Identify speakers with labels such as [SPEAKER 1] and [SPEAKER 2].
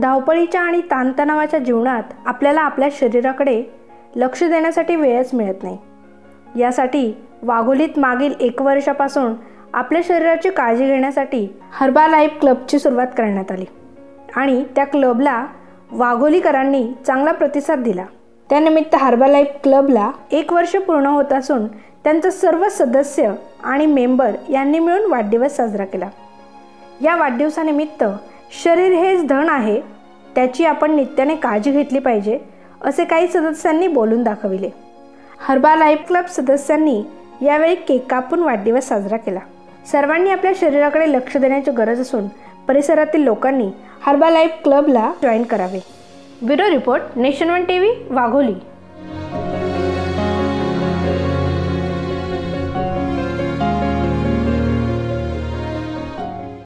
[SPEAKER 1] धावपळीच्या आणि ताणतणावाच्या जीवनात आपल्याला आपल्या शरीराकडे लक्ष देण्यासाठी वेळच मिळत नाही। यासाठी वाघोलीत मागील 1 वर्षापासून आपल्या शरीराची काळजी घेण्यासाठी हर्बालाइफ क्लबची सुरुवात करण्यात आली आणि त्या क्लबला वाघोलीकरांनी चांगला प्रतिसाद दिला। त्यानिमित्त हर्बालाइफ क्लबला 1 वर्ष पूर्ण होत असून त्यांचे सर्व सदस्य आणि मेंबर यांनी मिळून वाढदिवस साजरा केला। या वाढदिवसानिमित्त शरीर हेच धन आहे, त्याची आपण नित्याने काळजी घेतली पाहिजे असे काही सदस्यांनी बोलून दाखविले। हर्बालाइफ क्लब सदस्यांनी यावेळी केक कापून वाढदिवस साजरा केला। सर्वांनी आपल्या शरीराकडे लक्ष देण्याची गरज असून परिसरातील लोकांनी हर्बालाइफ क्लबला जॉईन करावे। Bureau report, nation one TV, Wagholi.